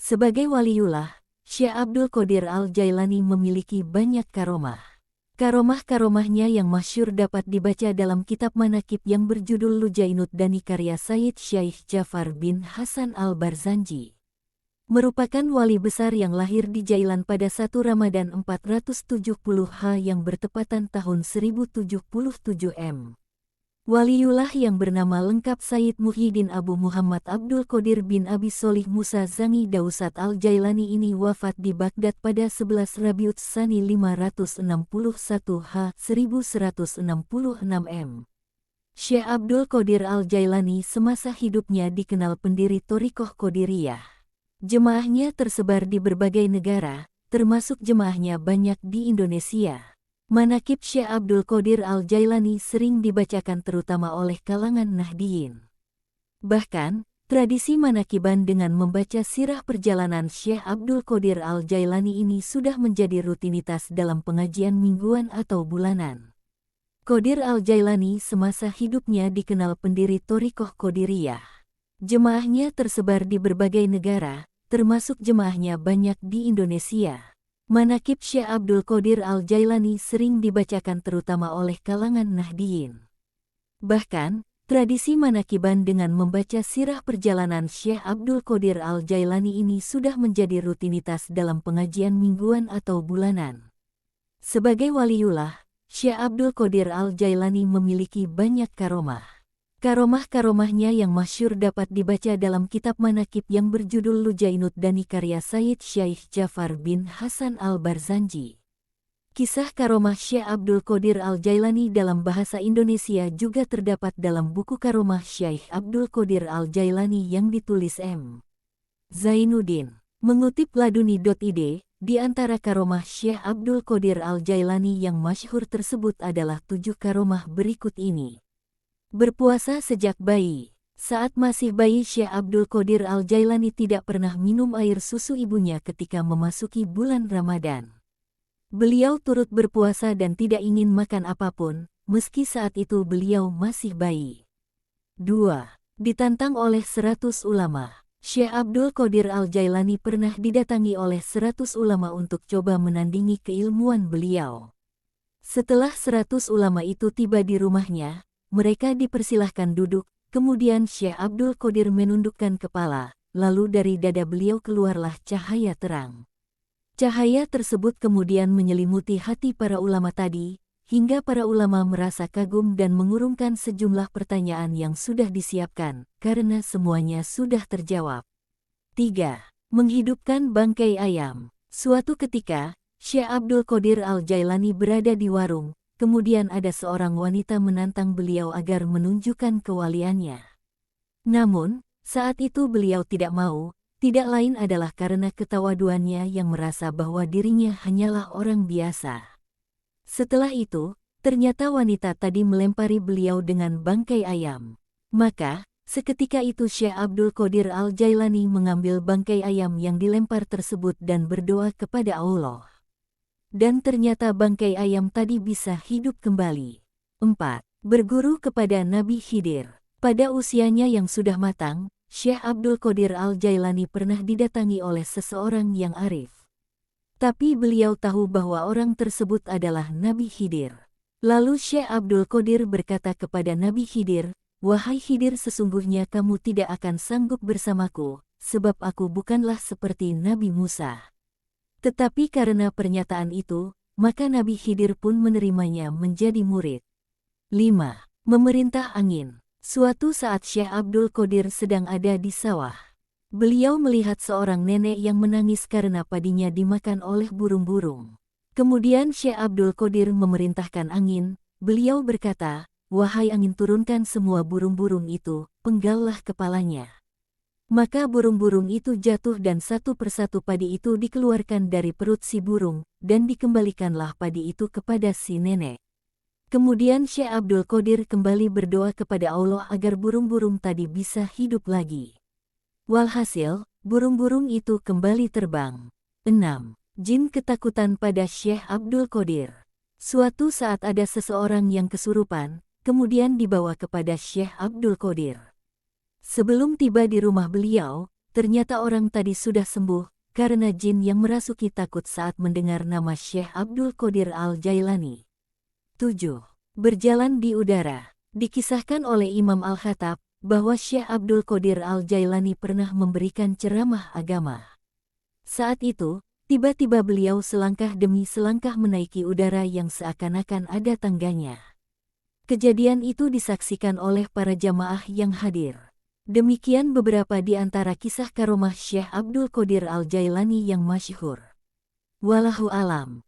Sebagai waliullah, Syekh Abdul Qadir Al-Jailani memiliki banyak karomah. Karomah-karomahnya yang masyhur dapat dibaca dalam kitab manakib yang berjudul Lujainud Dani karya Sayyid Syekh Jafar bin Hasan Al-Barzanji. Merupakan wali besar yang lahir di Jailan pada 1 Ramadan 470 yang bertepatan tahun 1077 M. Waliullah yang bernama lengkap Sayyid Muhyiddin Abu Muhammad Abdul Qadir bin Abi Sholih Musa Zangi Dausat Al-Jailani ini wafat di Baghdad pada 11 Rabiul Tsani 561 1166 M. Syekh Abdul Qadir Al-Jailani semasa hidupnya dikenal pendiri Thariqah Qadiriyah. Jemaahnya tersebar di berbagai negara, termasuk jemaahnya banyak di Indonesia. Manakib Syekh Abdul Qadir Al-Jailani sering dibacakan terutama oleh kalangan Nahdiyin. Bahkan, tradisi manakiban dengan membaca sirah perjalanan Syekh Abdul Qadir Al-Jailani ini sudah menjadi rutinitas dalam pengajian mingguan atau bulanan. Qadir Al-Jailani semasa hidupnya dikenal pendiri Thariqah Qadiriyah. Jemaahnya tersebar di berbagai negara, termasuk jemaahnya banyak di Indonesia. Manakib Syekh Abdul Qadir Al-Jailani sering dibacakan terutama oleh kalangan Nahdiyin. Bahkan, tradisi manakiban dengan membaca sirah perjalanan Syekh Abdul Qadir Al-Jailani ini sudah menjadi rutinitas dalam pengajian mingguan atau bulanan. Sebagai waliullah, Syekh Abdul Qadir Al-Jailani memiliki banyak karomah. Karomah-karomahnya yang masyhur dapat dibaca dalam kitab manakib yang berjudul Lujainud Dani karya Sayyid Syekh Jafar bin Hasan Al-Barzanji. Kisah karomah Syekh Abdul Qadir Al-Jailani dalam bahasa Indonesia juga terdapat dalam buku Karomah Syekh Abdul Qadir Al-Jailani yang ditulis M. Zainuddin. Mengutip laduni.id, di antara karomah Syekh Abdul Qadir Al-Jailani yang masyhur tersebut adalah 7 karomah berikut ini. Berpuasa sejak bayi. Saat masih bayi Syekh Abdul Qadir Al-Jailani tidak pernah minum air susu ibunya ketika memasuki bulan Ramadan. Beliau turut berpuasa dan tidak ingin makan apapun, meski saat itu beliau masih bayi. 2. Ditantang oleh 100 ulama. Syekh Abdul Qadir Al-Jailani pernah didatangi oleh 100 ulama untuk coba menandingi keilmuan beliau. Setelah 100 ulama itu tiba di rumahnya, mereka dipersilahkan duduk, kemudian Syekh Abdul Qadir menundukkan kepala, lalu dari dada beliau keluarlah cahaya terang. Cahaya tersebut kemudian menyelimuti hati para ulama tadi, hingga para ulama merasa kagum dan mengurungkan sejumlah pertanyaan yang sudah disiapkan, karena semuanya sudah terjawab. 3. Menghidupkan bangkai ayam. Suatu ketika, Syekh Abdul Qadir Al-Jailani berada di warung. Kemudian ada seorang wanita menantang beliau agar menunjukkan kewaliannya. Namun, saat itu beliau tidak mau, tidak lain adalah karena ketawaduannya yang merasa bahwa dirinya hanyalah orang biasa. Setelah itu, ternyata wanita tadi melempari beliau dengan bangkai ayam. Maka, seketika itu Syekh Abdul Qadir Al-Jailani mengambil bangkai ayam yang dilempar tersebut dan berdoa kepada Allah. Dan ternyata bangkai ayam tadi bisa hidup kembali. 4. Berguru kepada Nabi Khidir. Pada usianya yang sudah matang, Syekh Abdul Qadir Al-Jailani pernah didatangi oleh seseorang yang arif. Tapi beliau tahu bahwa orang tersebut adalah Nabi Khidir. Lalu Syekh Abdul Qadir berkata kepada Nabi Khidir, "Wahai Khidir, sesungguhnya kamu tidak akan sanggup bersamaku, sebab aku bukanlah seperti Nabi Musa." Tetapi karena pernyataan itu, maka Nabi Khidir pun menerimanya menjadi murid. 5. Memerintah angin. Suatu saat Syekh Abdul Qadir sedang ada di sawah. Beliau melihat seorang nenek yang menangis karena padinya dimakan oleh burung-burung. Kemudian Syekh Abdul Qadir memerintahkan angin, beliau berkata, "Wahai angin, turunkan semua burung-burung itu, penggallah kepalanya." Maka burung-burung itu jatuh dan satu persatu padi itu dikeluarkan dari perut si burung, dan dikembalikanlah padi itu kepada si nenek. Kemudian Syekh Abdul Qadir kembali berdoa kepada Allah agar burung-burung tadi bisa hidup lagi. Walhasil, burung-burung itu kembali terbang. 6. Jin ketakutan pada Syekh Abdul Qadir. Suatu saat ada seseorang yang kesurupan, kemudian dibawa kepada Syekh Abdul Qadir. Sebelum tiba di rumah beliau, Ternyata orang tadi sudah sembuh, karena jin yang merasuki takut saat mendengar nama Syekh Abdul Qadir Al-Jailani. 7. Berjalan di udara. Dikisahkan oleh Imam Al-Khattab, bahwa Syekh Abdul Qadir Al-Jailani pernah memberikan ceramah agama. Saat itu, tiba-tiba beliau selangkah demi selangkah menaiki udara yang seakan-akan ada tangganya. Kejadian itu disaksikan oleh para jamaah yang hadir. Demikian beberapa di antara kisah karomah Syekh Abdul Qadir Al-Jailani yang masyhur. Wallahu alam.